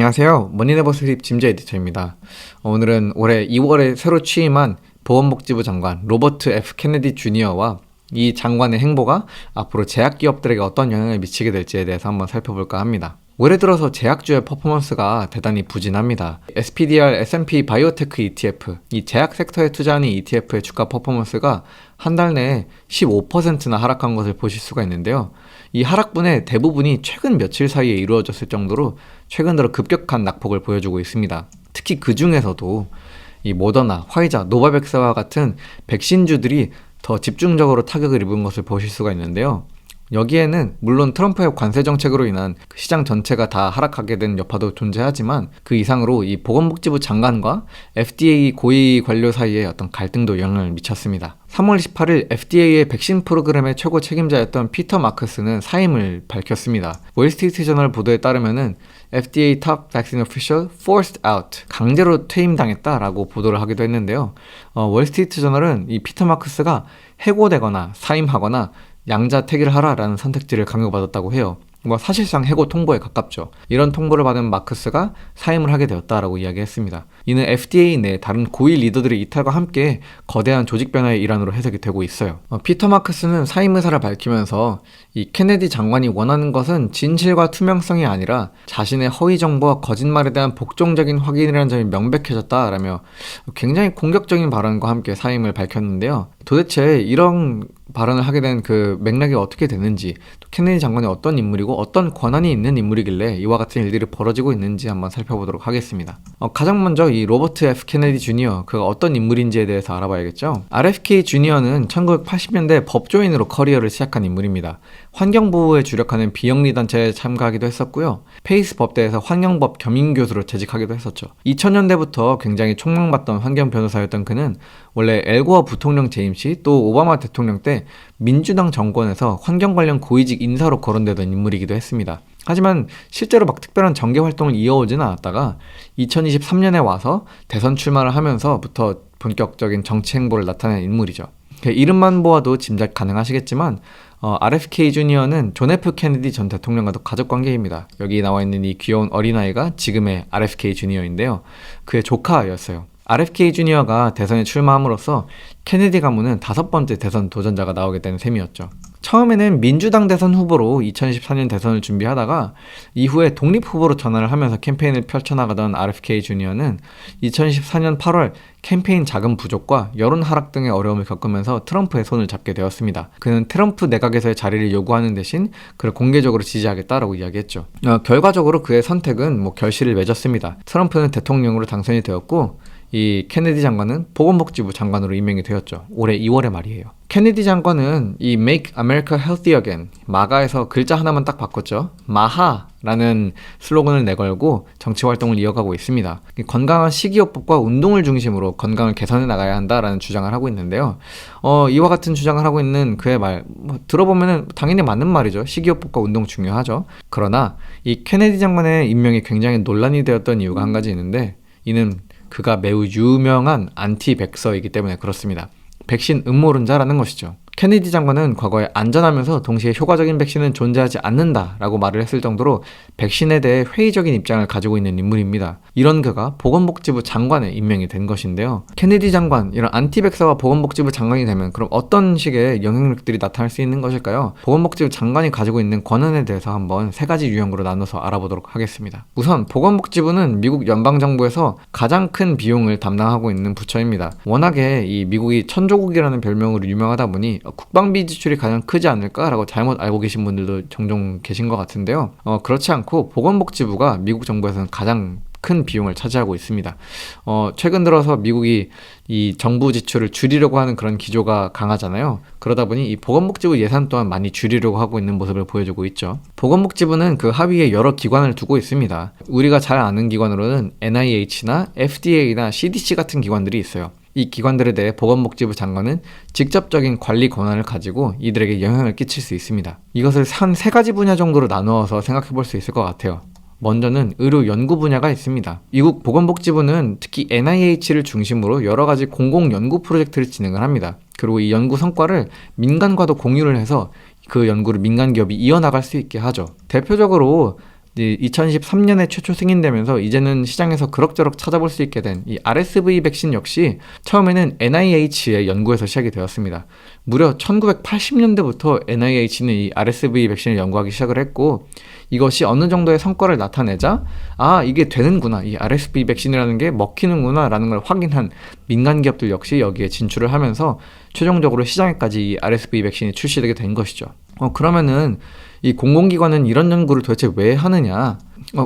안녕하세요. 머니네버 수립 짐재 에디터입니다. 오늘은 올해 2월에 새로 취임한 보건복지부 장관 로버트 F. 케네디 주니어와 이 장관의 행보가 앞으로 제약기업들에게 어떤 영향을 미치게 될지에 대해서 한번 살펴볼까 합니다. 올해 들어서 제약주의 퍼포먼스가 대단히 부진합니다. SPDR S&P 바이오테크 ETF, 이 제약 섹터에 투자하는 ETF의 주가 퍼포먼스가 한 달 내에 15%나 하락한 것을 보실 수가 있는데요. 이 하락분의 대부분이 최근 며칠 사이에 이루어졌을 정도로 최근 들어 급격한 낙폭을 보여주고 있습니다. 특히 그 중에서도 이 모더나, 화이자, 노바백스와 같은 백신주들이 더 집중적으로 타격을 입은 것을 보실 수가 있는데요. 여기에는 물론 트럼프의 관세 정책으로 인한 시장 전체가 다 하락하게 된 여파도 존재하지만 그 이상으로 이 보건복지부 장관과 FDA 고위 관료 사이에 어떤 갈등도 영향을 미쳤습니다. 3월 28일 FDA의 백신 프로그램의 최고 책임자였던 피터 마크스는 사임을 밝혔습니다. 월스트리트 저널 보도에 따르면은 FDA top vaccine official forced out, 강제로 퇴임당했다라고 보도를 하기도 했는데요. 월스트리트 저널은 이 피터 마크스가 해고되거나 사임하거나 양자택일을 하라라는 선택지를 강요받았다고 해요. 사실상 해고 통보에 가깝죠. 이런 통보를 받은 마크스가 사임을 하게 되었다라고 이야기했습니다. 이는 FDA 내 다른 고위 리더들의 이탈과 함께 거대한 조직 변화의 일환으로 해석이 되고 있어요. 피터 마크스는 사임 의사를 밝히면서 이 케네디 장관이 원하는 것은 진실과 투명성이 아니라 자신의 허위 정보와 거짓말에 대한 복종적인 확인이라는 점이 명백해졌다라며 굉장히 공격적인 발언과 함께 사임을 밝혔는데요. 도대체 이런 발언을 하게 된 그 맥락이 어떻게 되는지, 또 케네디 장관이 어떤 인물이고 어떤 권한이 있는 인물이길래 이와 같은 일들이 벌어지고 있는지 한번 살펴보도록 하겠습니다. 가장 먼저 이 로버트 F. 케네디 주니어, 그가 어떤 인물인지에 대해서 알아봐야겠죠. RFK 주니어는 1980년대 법조인으로 커리어를 시작한 인물입니다. 환경보호에 주력하는 비영리 단체에 참가하기도 했었고요. 페이스 법대에서 환경법 겸임교수로 재직하기도 했었죠. 2000년대부터 굉장히 촉망받던 환경 변호사였던 그는 원래 엘고어 부통령 재임 시 또 오바마 대통령 때 민주당 정권에서 환경 관련 고위직 인사로 거론되던 인물이기도 했습니다. 하지만 실제로 특별한 정계 활동을 이어오지는 않았다가 2023년에 와서 대선 출마를 하면서부터 본격적인 정치 행보를 나타낸 인물이죠. 이름만 보아도 짐작 가능하시겠지만 RFK 주니어는 존 F 케네디 전 대통령과도 가족관계입니다. 여기 나와 있는 이 귀여운 어린아이가 지금의 RFK 주니어인데요. 그의 조카였어요. RFK 주니어가 대선에 출마함으로써 케네디 가문은 5번째 대선 도전자가 나오게 된 셈이었죠. 처음에는 민주당 대선 후보로 2014년 대선을 준비하다가 이후에 독립 후보로 전환을 하면서 캠페인을 펼쳐나가던 RFK 주니어는 2014년 8월 캠페인 자금 부족과 여론 하락 등의 어려움을 겪으면서 트럼프의 손을 잡게 되었습니다. 그는 트럼프 내각에서의 자리를 요구하는 대신 그를 공개적으로 지지하겠다라고 이야기했죠. 결과적으로 그의 선택은 결실을 맺었습니다. 트럼프는 대통령으로 당선이 되었고 이 케네디 장관은 보건복지부 장관으로 임명이 되었죠. 올해 2월에 말이에요. 케네디 장관은 이 Make America Healthy Again, 마가에서 글자 하나만 딱 바꿨죠. 마하라는 슬로건을 내걸고 정치 활동을 이어가고 있습니다. 건강한 식이요법과 운동을 중심으로 건강을 개선해 나가야 한다라는 주장을 하고 있는데요. 이와 같은 주장을 하고 있는 그의 말, 들어보면 당연히 맞는 말이죠. 식이요법과 운동 중요하죠. 그러나 이 케네디 장관의 임명이 굉장히 논란이 되었던 이유가 한 가지 있는데, 이는 그가 매우 유명한 안티백서이기 때문에 그렇습니다. 백신 음모론자라는 것이죠. 케네디 장관은 과거에 안전하면서 동시에 효과적인 백신은 존재하지 않는다라고 말을 했을 정도로 백신에 대해 회의적인 입장을 가지고 있는 인물입니다. 이런 그가 보건복지부 장관에 임명이 된 것인데요. 케네디 장관, 이런 안티백서가 보건복지부 장관이 되면 그럼 어떤 식의 영향력들이 나타날 수 있는 것일까요? 보건복지부 장관이 가지고 있는 권한에 대해서 한번 3가지 유형으로 나눠서 알아보도록 하겠습니다. 우선 보건복지부는 미국 연방정부에서 가장 큰 비용을 담당하고 있는 부처입니다. 워낙에 이 미국이 천조국이라는 별명으로 유명하다 보니 국방비 지출이 가장 크지 않을까라고 잘못 알고 계신 분들도 종종 계신 것 같은데요. 그렇지 않고 보건복지부가 미국 정부에서는 가장 큰 비용을 차지하고 있습니다. 최근 들어서 미국이 이 정부 지출을 줄이려고 하는 그런 기조가 강하잖아요. 그러다 보니 이 보건복지부 예산 또한 많이 줄이려고 하고 있는 모습을 보여주고 있죠. 보건복지부는 그 하위에 여러 기관을 두고 있습니다. 우리가 잘 아는 기관으로는 NIH나 FDA나 CDC 같은 기관들이 있어요. 이 기관들에 대해 보건복지부 장관은 직접적인 관리 권한을 가지고 이들에게 영향을 끼칠 수 있습니다. 이것을 한 3가지 분야 정도로 나누어서 생각해 볼 수 있을 것 같아요. 먼저는 의료 연구 분야가 있습니다. 미국 보건복지부는 특히 NIH를 중심으로 여러 가지 공공 연구 프로젝트를 진행을 합니다. 그리고 이 연구 성과를 민간과도 공유를 해서 그 연구를 민간 기업이 이어나갈 수 있게 하죠. 대표적으로 이제 2013년에 최초 승인되면서 이제는 시장에서 그럭저럭 찾아볼 수 있게 된 이 RSV 백신 역시 처음에는 NIH의 연구에서 시작이 되었습니다. 무려 1980년대부터 NIH는 이 RSV 백신을 연구하기 시작을 했고, 이것이 어느 정도의 성과를 나타내자 이게 되는구나, 이 RSV 백신이라는 게 먹히는구나 라는 걸 확인한 민간 기업들 역시 여기에 진출을 하면서 최종적으로 시장에까지 이 RSV 백신이 출시되게 된 것이죠. 그러면은 이 공공기관은 이런 연구를 도대체 왜 하느냐?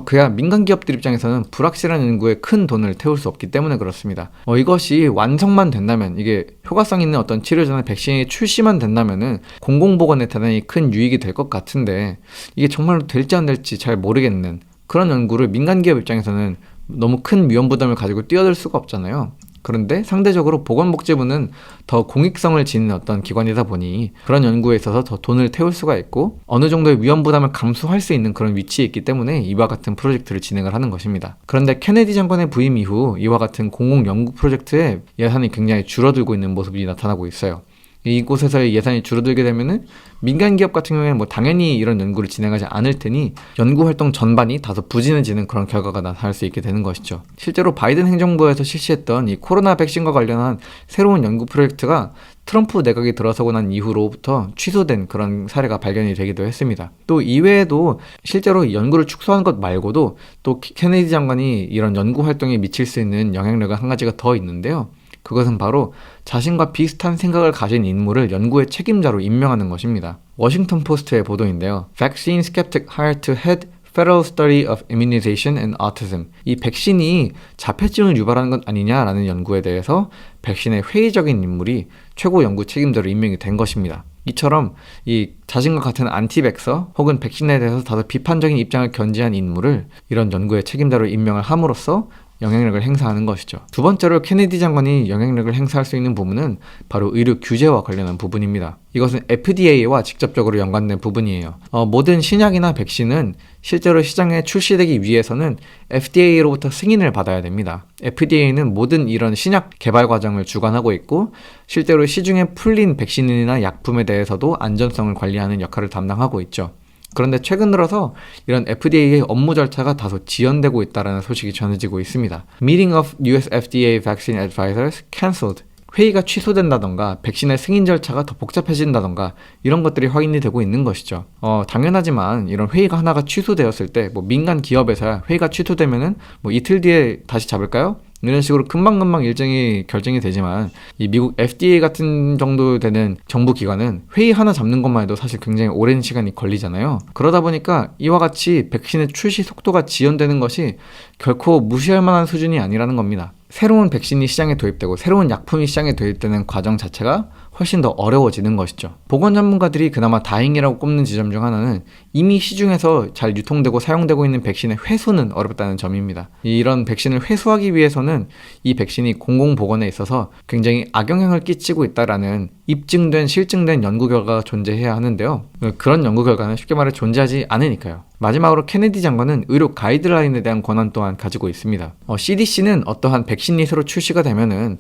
그야 민간 기업들 입장에서는 불확실한 연구에 큰 돈을 태울 수 없기 때문에 그렇습니다. 이것이 완성만 된다면, 이게 효과성 있는 어떤 치료제나 백신이 출시만 된다면은 공공보건에 대단히 큰 유익이 될 것 같은데, 이게 정말로 될지 안 될지 잘 모르겠는 그런 연구를 민간 기업 입장에서는 너무 큰 위험 부담을 가지고 뛰어들 수가 없잖아요. 그런데 상대적으로 보건복지부는 더 공익성을 지닌 어떤 기관이다 보니 그런 연구에 있어서 더 돈을 태울 수가 있고 어느 정도의 위험 부담을 감수할 수 있는 그런 위치에 있기 때문에 이와 같은 프로젝트를 진행을 하는 것입니다. 그런데 케네디 장관의 부임 이후 이와 같은 공공 연구 프로젝트에 예산이 굉장히 줄어들고 있는 모습이 나타나고 있어요. 이곳에서의 예산이 줄어들게 되면은 민간 기업 같은 경우에는 당연히 이런 연구를 진행하지 않을 테니 연구 활동 전반이 다소 부진해지는 그런 결과가 나타날 수 있게 되는 것이죠. 실제로 바이든 행정부에서 실시했던 이 코로나 백신과 관련한 새로운 연구 프로젝트가 트럼프 내각이 들어서고 난 이후로부터 취소된 그런 사례가 발견이 되기도 했습니다. 또 이외에도 실제로 연구를 축소한 것 말고도 또 케네디 장관이 이런 연구 활동에 미칠 수 있는 영향력은 한 가지가 더 있는데요. 그것은 바로 자신과 비슷한 생각을 가진 인물을 연구의 책임자로 임명하는 것입니다. 워싱턴 포스트의 보도인데요. Vaccine skeptic hired to head Federal Study of Immunization and Autism. 이 백신이 자폐증을 유발하는 것 아니냐라는 연구에 대해서 백신의 회의적인 인물이 최고 연구 책임자로 임명이 된 것입니다. 이처럼 이 자신과 같은 안티백서 혹은 백신에 대해서 다소 비판적인 입장을 견지한 인물을 이런 연구의 책임자로 임명을 함으로써 영향력을 행사하는 것이죠. 두 번째로 케네디 장관이 영향력을 행사할 수 있는 부분은 바로 의료 규제와 관련한 부분입니다. 이것은 FDA와 직접적으로 연관된 부분이에요. 모든 신약이나 백신은 실제로 시장에 출시되기 위해서는 FDA로부터 승인을 받아야 됩니다. FDA는 모든 이런 신약 개발 과정을 주관하고 있고 실제로 시중에 풀린 백신이나 약품에 대해서도 안전성을 관리하는 역할을 담당하고 있죠. 그런데 최근 들어서 이런 FDA의 업무 절차가 다소 지연되고 있다는 소식이 전해지고 있습니다. Meeting of US FDA Vaccine Advisors cancelled. 회의가 취소된다던가 백신의 승인 절차가 더 복잡해진다던가 이런 것들이 확인이 되고 있는 것이죠. 당연하지만 이런 회의가 하나가 취소되었을 때 민간 기업에서야 회의가 취소되면은 이틀 뒤에 다시 잡을까요? 이런 식으로 금방금방 일정이 결정이 되지만 이 미국 FDA 같은 정도 되는 정부 기관은 회의 하나 잡는 것만 해도 사실 굉장히 오랜 시간이 걸리잖아요. 그러다 보니까 이와 같이 백신의 출시 속도가 지연되는 것이 결코 무시할 만한 수준이 아니라는 겁니다. 새로운 백신이 시장에 도입되고 새로운 약품이 시장에 도입되는 과정 자체가 훨씬 더 어려워지는 것이죠. 보건 전문가들이 그나마 다행이라고 꼽는 지점 중 하나는 이미 시중에서 잘 유통되고 사용되고 있는 백신의 회수는 어렵다는 점입니다. 이런 백신을 회수하기 위해서는 이 백신이 공공보건에 있어서 굉장히 악영향을 끼치고 있다라는 입증된 실증된 연구 결과가 존재해야 하는데요. 그런 연구 결과는 쉽게 말해 존재하지 않으니까요. 마지막으로 케네디 장관은 의료 가이드라인에 대한 권한 또한 가지고 있습니다. CDC는 어떠한 백신이 새로 출시가 되면은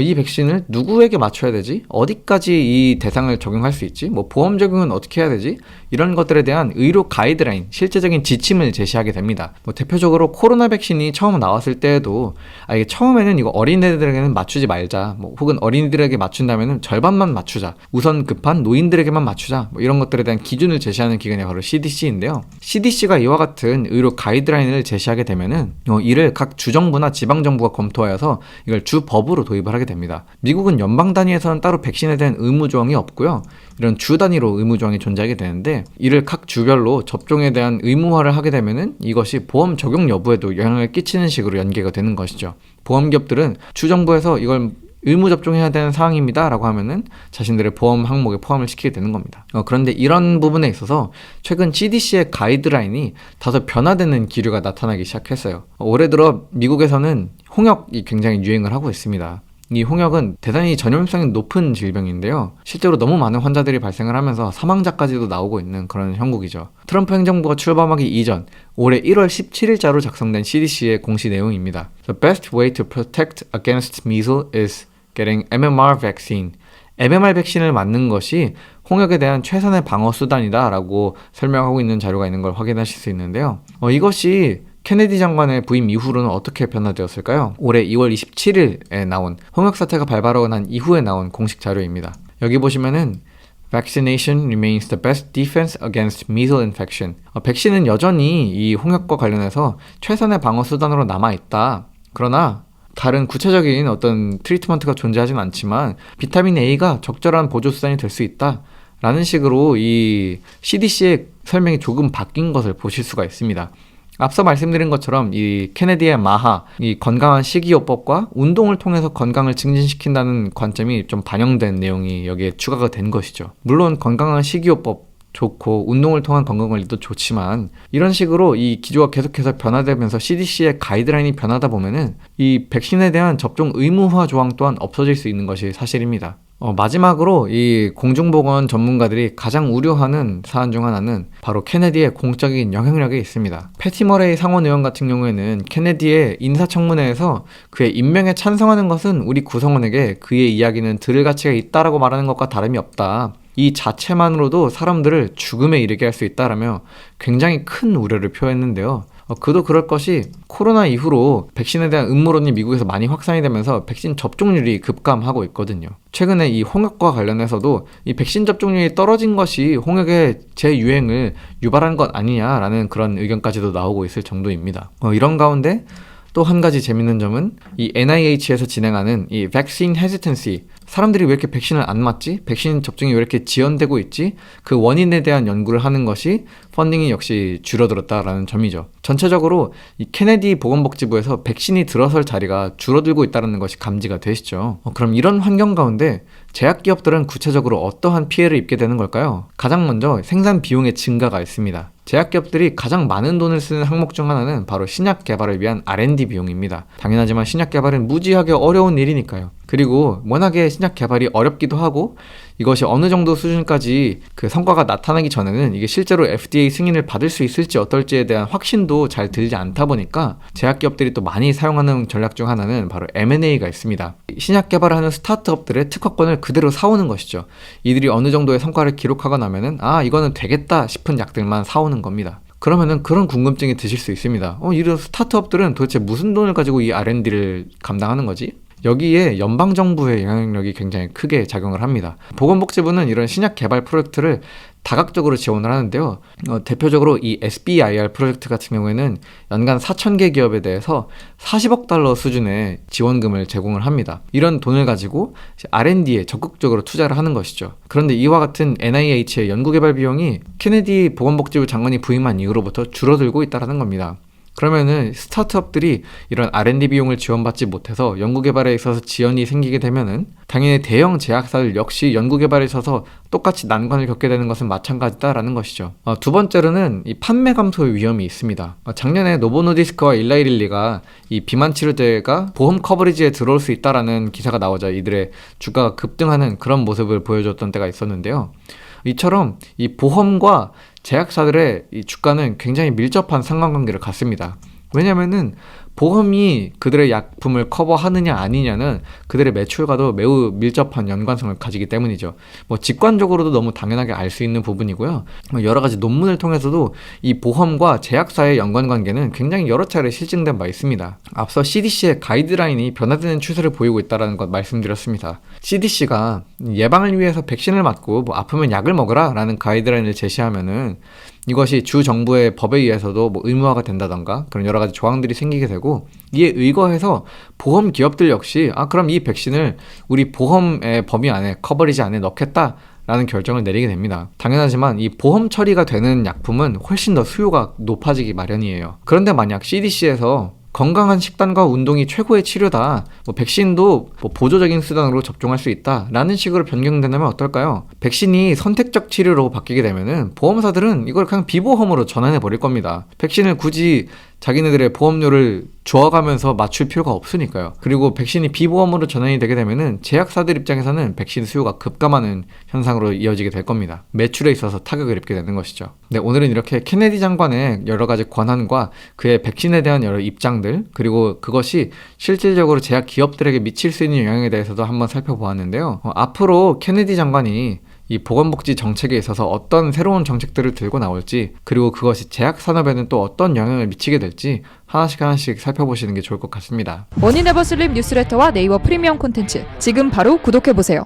이 백신을 누구에게 맞춰야 되지? 어디까지 이 대상을 적용할 수 있지? 보험 적용은 어떻게 해야 되지? 이런 것들에 대한 의료 가이드라인, 실제적인 지침을 제시하게 됩니다. 대표적으로 코로나 백신이 처음 나왔을 때에도 이게 처음에는 이거 어린애들에게는 맞추지 말자, 혹은 어린이들에게 맞춘다면은 절반만 맞추자, 우선 급한 노인들에게만 맞추자, 이런 것들에 대한 기준을 제시하는 기관이 바로 CDC인데요. CDC가 이와 같은 의료 가이드라인을 제시하게 되면은 이를 각 주정부나 지방정부가 검토하여서 이걸 주법으로 도입을 하게 됩니다. 미국은 연방 단위에서는 따로 백신에 대한 의무 조항이 없고요. 이런 주 단위로 의무 조항이 존재하게 되는데 이를 각 주별로 접종에 대한 의무화를 하게 되면은 이것이 보험 적용 여부에도 영향을 끼치는 식으로 연계가 되는 것이죠. 보험기업들은 주정부에서 이걸 의무 접종해야 되는 사항입니다 라고 하면은 자신들의 보험 항목에 포함을 시키게 되는 겁니다. 그런데 이런 부분에 있어서 최근 CDC의 가이드라인이 다소 변화되는 기류가 나타나기 시작했어요. 올해 들어 미국에서는 홍역이 굉장히 유행을 하고 있습니다. 이 홍역은 대단히 전염성이 높은 질병인데요. 실제로 너무 많은 환자들이 발생을 하면서 사망자까지도 나오고 있는 그런 형국이죠. 트럼프 행정부가 출범하기 이전 올해 1월 17일자로 작성된 CDC의 공시 내용입니다. The best way to protect against measles is getting MMR vaccine. MMR 백신을 맞는 것이 홍역에 대한 최선의 방어 수단이다 라고 설명하고 있는 자료가 있는 걸 확인하실 수 있는데요. 이것이 케네디 장관의 부임 이후로는 어떻게 변화되었을까요? 올해 2월 27일에 나온 홍역 사태가 발발하고 난 이후에 나온 공식 자료입니다. 여기 보시면은 Vaccination remains the best defense against measles infection. 백신은 여전히 이 홍역과 관련해서 최선의 방어 수단으로 남아있다. 그러나 다른 구체적인 어떤 트리트먼트가 존재하진 않지만 비타민 A가 적절한 보조 수단이 될 수 있다. 라는 식으로 이 CDC의 설명이 조금 바뀐 것을 보실 수가 있습니다. 앞서 말씀드린 것처럼 이 케네디의 마하, 이 건강한 식이요법과 운동을 통해서 건강을 증진시킨다는 관점이 좀 반영된 내용이 여기에 추가가 된 것이죠. 물론 건강한 식이요법 좋고 운동을 통한 건강관리도 좋지만 이런 식으로 이 기조가 계속해서 변화되면서 CDC의 가이드라인이 변하다 보면은 이 백신에 대한 접종 의무화 조항 또한 없어질 수 있는 것이 사실입니다. 마지막으로 이 공중보건 전문가들이 가장 우려하는 사안 중 하나는 바로 케네디의 공적인 영향력에 있습니다. 패티 머레이 상원 의원 같은 경우에는 케네디의 인사청문회에서 그의 임명에 찬성하는 것은 우리 구성원에게 그의 이야기는 들을 가치가 있다라고 말하는 것과 다름이 없다. 이 자체만으로도 사람들을 죽음에 이르게 할 수 있다라며 굉장히 큰 우려를 표했는데요. 그도 그럴 것이 코로나 이후로 백신에 대한 음모론이 미국에서 많이 확산이 되면서 백신 접종률이 급감하고 있거든요. 최근에 이 홍역과 관련해서도 이 백신 접종률이 떨어진 것이 홍역의 재유행을 유발한 것 아니냐라는 그런 의견까지도 나오고 있을 정도입니다. 이런 가운데 또 한 가지 재밌는 점은 이 NIH에서 진행하는 이 Vaccine Hesitancy, 사람들이 왜 이렇게 백신을 안 맞지? 백신 접종이 왜 이렇게 지연되고 있지? 그 원인에 대한 연구를 하는 것이 펀딩이 역시 줄어들었다라는 점이죠. 전체적으로 이 케네디 보건복지부에서 백신이 들어설 자리가 줄어들고 있다는 것이 감지가 되시죠. 그럼 이런 환경 가운데 제약기업들은 구체적으로 어떠한 피해를 입게 되는 걸까요? 가장 먼저 생산 비용의 증가가 있습니다. 제약기업들이 가장 많은 돈을 쓰는 항목 중 하나는 바로 신약 개발을 위한 R&D 비용입니다. 당연하지만 신약 개발은 무지하게 어려운 일이니까요. 그리고 워낙에 신약 개발이 어렵기도 하고 이것이 어느 정도 수준까지 그 성과가 나타나기 전에는 이게 실제로 FDA 승인을 받을 수 있을지 어떨지에 대한 확신도 잘 들지 않다 보니까 제약기업들이 또 많이 사용하는 전략 중 하나는 바로 M&A가 있습니다. 신약 개발을 하는 스타트업들의 특허권을 그대로 사오는 것이죠. 이들이 어느 정도의 성과를 기록하고 나면은 이거는 되겠다 싶은 약들만 사오는 겁니다. 그러면은 그런 궁금증이 드실 수 있습니다. 이런 스타트업들은 도대체 무슨 돈을 가지고 이 R&D를 감당하는 거지? 여기에 연방정부의 영향력이 굉장히 크게 작용을 합니다. 보건복지부는 이런 신약 개발 프로젝트를 다각적으로 지원을 하는데요. 대표적으로 이 SBIR 프로젝트 같은 경우에는 연간 4,000개 기업에 대해서 40억 달러 수준의 지원금을 제공을 합니다. 이런 돈을 가지고 R&D에 적극적으로 투자를 하는 것이죠. 그런데 이와 같은 NIH의 연구개발 비용이 케네디 보건복지부 장관이 부임한 이후로부터 줄어들고 있다는 겁니다. 그러면은 스타트업들이 이런 R&D 비용을 지원받지 못해서 연구개발에 있어서 지연이 생기게 되면은 당연히 대형 제약사들 역시 연구개발에 있어서 똑같이 난관을 겪게 되는 것은 마찬가지다라는 것이죠. 두 번째로는 이 판매 감소 위험이 있습니다. 작년에 노보노디스크와 일라이릴리가 이 비만 치료제가 보험 커버리지에 들어올 수 있다라는 기사가 나오자 이들의 주가가 급등하는 그런 모습을 보여줬던 때가 있었는데요. 이처럼 이 보험과 제약사들의 이 주가는 굉장히 밀접한 상관관계를 갖습니다. 왜냐면은 보험이 그들의 약품을 커버하느냐 아니냐는 그들의 매출과도 매우 밀접한 연관성을 가지기 때문이죠. 직관적으로도 너무 당연하게 알 수 있는 부분이고요. 여러 가지 논문을 통해서도 이 보험과 제약사의 연관관계는 굉장히 여러 차례 실증된 바 있습니다. 앞서 CDC의 가이드라인이 변화되는 추세를 보이고 있다는 것 말씀드렸습니다. CDC가 예방을 위해서 백신을 맞고 아프면 약을 먹으라 라는 가이드라인을 제시하면은 이것이 주 정부의 법에 의해서도 의무화가 된다던가 그런 여러 가지 조항들이 생기게 되고 이에 의거해서 보험 기업들 역시 그럼 이 백신을 우리 보험의 범위 안에 커버리지 안에 넣겠다 라는 결정을 내리게 됩니다. 당연하지만 이 보험 처리가 되는 약품은 훨씬 더 수요가 높아지기 마련이에요. 그런데 만약 CDC에서 건강한 식단과 운동이 최고의 치료다. 백신도 보조적인 수단으로 접종할 수 있다. 라는 식으로 변경된다면 어떨까요? 백신이 선택적 치료로 바뀌게 되면은 보험사들은 이걸 그냥 비보험으로 전환해 버릴 겁니다. 백신을 굳이 자기네들의 보험료를 주어가면서 맞출 필요가 없으니까요. 그리고 백신이 비보험으로 전환이 되게 되면은 제약사들 입장에서는 백신 수요가 급감하는 현상으로 이어지게 될 겁니다. 매출에 있어서 타격을 입게 되는 것이죠. 네, 오늘은 이렇게 케네디 장관의 여러 가지 권한과 그의 백신에 대한 여러 입장들, 그리고 그것이 실질적으로 제약 기업들에게 미칠 수 있는 영향에 대해서도 한번 살펴보았는데요. 앞으로 케네디 장관이 이 보건복지 정책에 있어서 어떤 새로운 정책들을 들고 나올지, 그리고 그것이 제약 산업에는 또 어떤 영향을 미치게 될지 하나씩 살펴보시는 게 좋을 것 같습니다. 머니네버슬립 뉴스레터와 네이버 프리미엄 콘텐츠 지금 바로 구독해보세요.